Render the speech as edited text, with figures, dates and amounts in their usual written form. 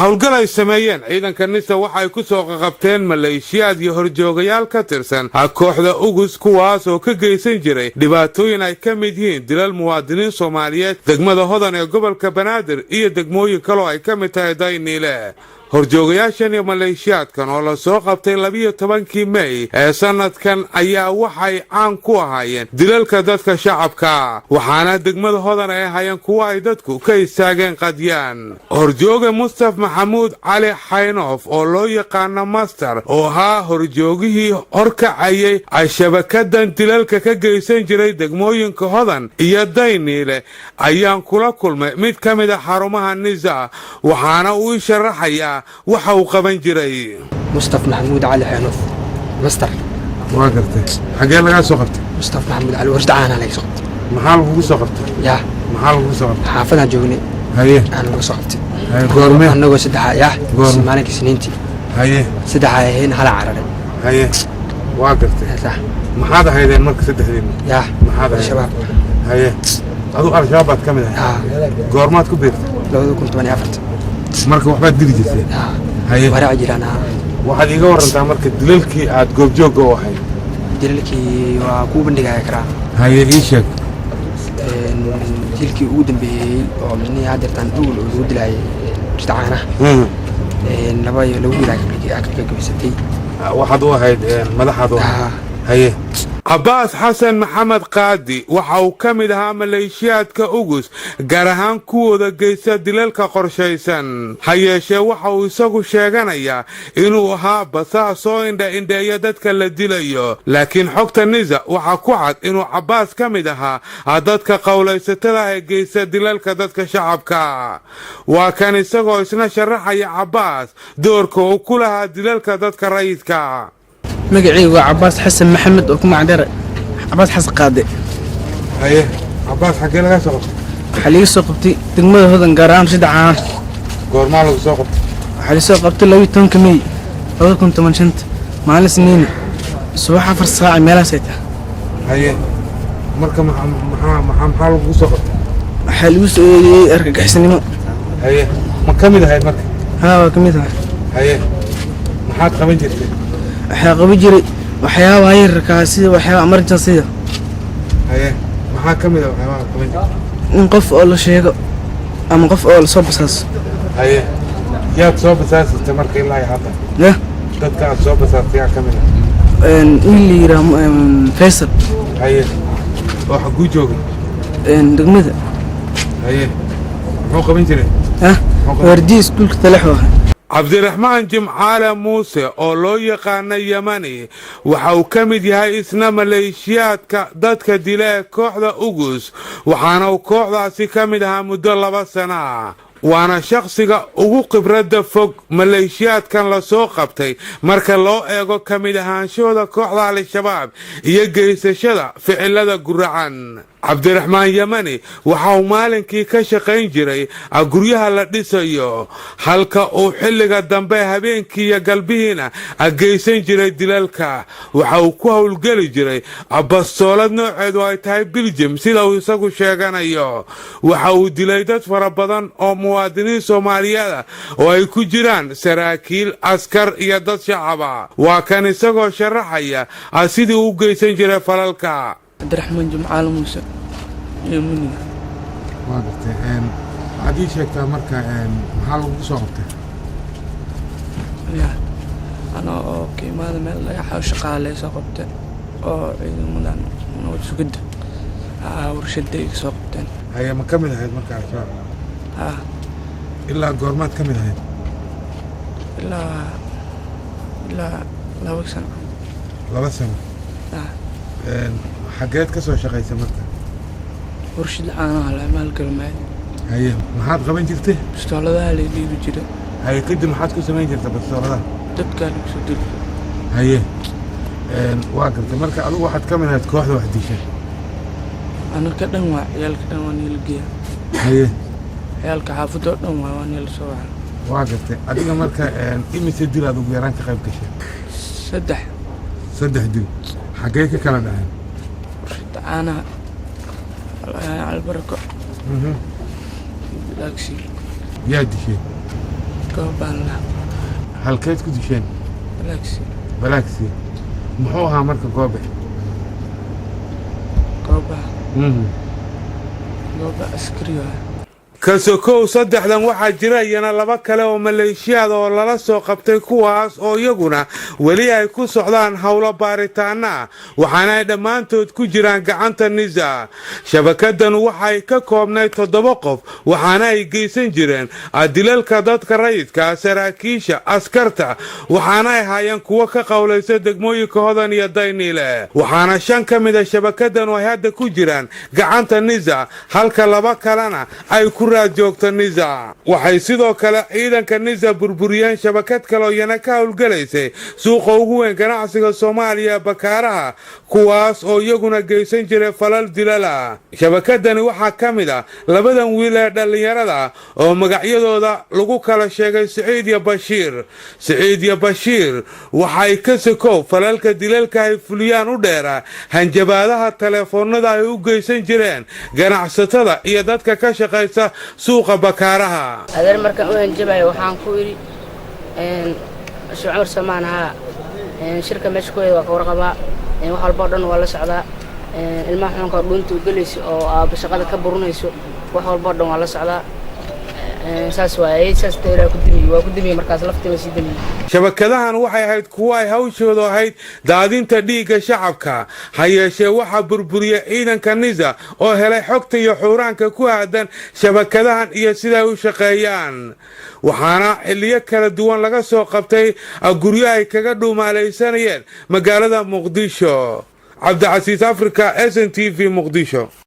howlgal ay sameeyeen ciidanka nisa waxay ku soo qabteen maleeshiyaad iyo horjoogayaal ka tirsan kooxda ugus kuwaas oo ka geysan jiray dhibaatooyin ay ka mid yihiin dilal muwaadiniin Soomaaliyeed degmada Hodan ee gobolka Banaadir iyo degmooyin kale oo ay ka mid tahay Dayniile horjoogayaashan iyo maleeshiyaadkan oo la soo qabtay 12 May ee sanadkan ayaa waxay caan ku ahaayeen dilalka dadka shacabka waxaana degmada Hodan ay hayeen kuwa ay dadku ka istaageen qadiyaan horjooga Mustafa Maxamuud Cali Xaynof oo loo yaqaan Master oo ahaa horjoogihii horkacayay shabakadan dilalka ka geysan jiray degmooyinka Hodan iyo Dayniile ayaan kula kulmay mid ka mid ah xarumaha Nisa waxaana uu sharaxayaa waxa uu qaban jiray Mustafa Maxamuud Cali Xaynof Master waa gartay xagee laga soo qabtay Mustafa Maxamuud Cali wardaana laga soo qabtay maxaa lagu soo qabtay yaa maxaa lagu soo qabtay xaafadaan joognay haye aan laga soo qabtay goorme anagoo saddex yaa maalinka Isniintii haye saddex ayeen hala cararay haye waa gartay sax maxaad ahaydeen marka saddexdeen yaa maxaad shabaab haye adu al-shabaab ka mid ah goormaad ku beertay 2014 marka waxba dili jirtay haye warac jirana waxaad iga warantaa marka dilalkii aad goobjoog u ahayd dilalkii waa ku bandhigaya karaa haye ii sheeg dilkii ugu dambeeyay oo minni hadirtan dhul ugu dilay jirtaana laba iyo lagu dilay ka gabaysatay waxaad u ahayd madaxaad u haye Abbas Xasan Maxamed Qaadi waxa uu ka mid ahaa maleeshiyaadka ugus gaar ahaan kuwooda geysta dilalka qorshaysan hayeeshee waxa uu isagu sheeganayaa inuu ahaa basaas oo indha dadka la dilayo laakiin xogta Nisa waxa ku cad inuu Abbas ka mid ahaa dadka qowlaysatada ee geysta dilalka dadka shacabka waa kan isagoo isna sharaxaya Abbas doorka uu ku lahaa dilalka dadka rayidka magacaygu waa Abbas Xasan Maxamed oo ku magacdar Abbas Xasan Qaadi haye Abbas xagee laga soo qabtay waxa laga soo qabtay degmada Hodan gaar ahaan saddex goorma laga soo qabtay waxa la soo qabtay 12 May 2015 maalin Isniin subax 4 saac meelahaas ay tahay haye marka maxaa lagu soo qabtay waxa lagu soo eedeeyay argagixisnimo haye ma ka mid ahayd marka waa ka mid ah haye maxaad qaban jirtay waxaa qaban jiray waxyaabaha yarka sida waxyaabaha emergency haye maxaa ka mid ah waxyaabaha qaban jirtay in qof oo la sheego ama qof oo la soo basaaso haye yaad soo basaasatay marka ilaa hadda dadka aad soo basaasatay yaa ka mid ah in la Faisal haye oo xaguu joogay degmada haye muxuu qaban jiray wardii iskuulka Talaxo Cabdiraxmaan Jimcaale Muuse oo loo yaqaan Yamani waxa uu ka mid yahay isna maleeshiyaadka dadka dilay kooxda ugus waxaana uu kooxdaasi ka mid ahaa muddo 2 sano waana shakhsiga ugu khibrada fog maleeshiyaadkan la soo qabtay marka loo eego ka mid ahaanshooda kooxda al-shabaab iyo geysashada ficilada guracan Cabdiraxmaan Yamani waxa uu maalinkii ka shaqayn jiray guryaha la dhisayo halka uu xilliga dambe habeenkii iyo galbihiina geysan jiray dilalka waxa uu ku howlgeli jiray bastoolad nooceedu ay tahay Belgium sida uu isagu sheeganayo waxa uu dilay dad fara badan oo muwaadiniin Soomaaliyeed oo ay ku jiraan saraakiil askar iyo dad shacab waa kan isagoo sharaxaya sidii uu geysan jiray falalka Abdiraxmaan Jimcaale Muuse Yamani waa gartay hadii sheegtaa marka maxaa lagu soo qabtay ana oo kiimada meel laga shaqaale soo qabtay oo ciidamadan noo sugid warshadda soo qabteen haye ma ka mid ahayd marka al-shabaab ilaa goormaad ka mid ahayd ilaa 2 sano 2 sano xageed ka soo shaqaysay marka warshad caanaha la maalgalmay haye maxaad qaban jirtay bastooladaha la dhiibi jiray haye kadib maxaad ku samayn jirtay bastooladaha dadka lagu soo dil haye waa gartay marka adigu waxaad ka mid ahayd kooxda wax dishay ana ka dhan waa ciyaalka dhan waa niilgiya haye ciyaalka xaafadda dhan waa niil soo waxa waa gartay adiga marka imise dil aad ugu yaraan ka qayb gashay 3 dil xagee ka kala dhaceen أنا على البركة لاكسي يا دي شيء goobaan la halkeed ku disheen balaaksi balaaksi muxuu ahaa marka goobe gooba askari kasokow saddexdan waxaa jira iyana laba kale oo maleeshiyaad oo lala soo qabtay kuwaas oo iyaguna weli ay ku socdaan howlo baaritaana waxaana ay dhammaantood ku jiraan gacanta nisa shabakadan waxay ka koobnayd 7 qof waxaana ay geysan jireen dilalka dadka rayidka saraakiisha askarta waxaana ay haayeen kuwa ka qowlaysa degmooyinka Hodan iyo Daynile waxaana 5 ka mid ah shabakadan oo hadda ku jiraan gacanta nisa halka 2 kalena ay ku joogta nisa waxay sidoo kale ciidanka nisa burburiyeen shabakad kale oo yana ka howlgalaysay suuqa ugu weyn ganacsiga Soomaaliya Bakaaraha kuwaas oo iyaguna geysan jiray falal dilala shabakadani waxaa ka mid ah labadan wiil ee dhalinyarada oo magacyadooda lagu kala sheegay Saciid iyo Bashiir waxay ka sokow falalka dilalka ay fuliyaan u dheera hanjabaadaha telefoonada ay u geysan jireen ganacsatada iyo dadka ka shaqeysa suuqa Bakaaraha adeer markaan u hanjabayo waxaan ku yiri Cumar Samaanaha shirka meesha ku waa ka warqaba wax walba dhan waa la socdaa ilmaha xunka dhunta u galayso oo aab shaqada ka burunayso wax walba dhan waa la socdaa saas teera ku dimi markaas lafteeda si dimi shabakadahan waxay ahayd kuwa ay hawshooda ahayd daadinta dhiigga shacabka hayeeshee waxa burburiya ciidanka nisa oo helay xogta iyo xuuraanka ku aadan shabakadahan iyo sida ay u shaqeeyaan waxaana xilliyo kala duwan laga soo qabtay guryo ay kaga dhuumaalaysanayeen magaalada Muqdisho Cabdi Casiis Africa SNTV Muqdisho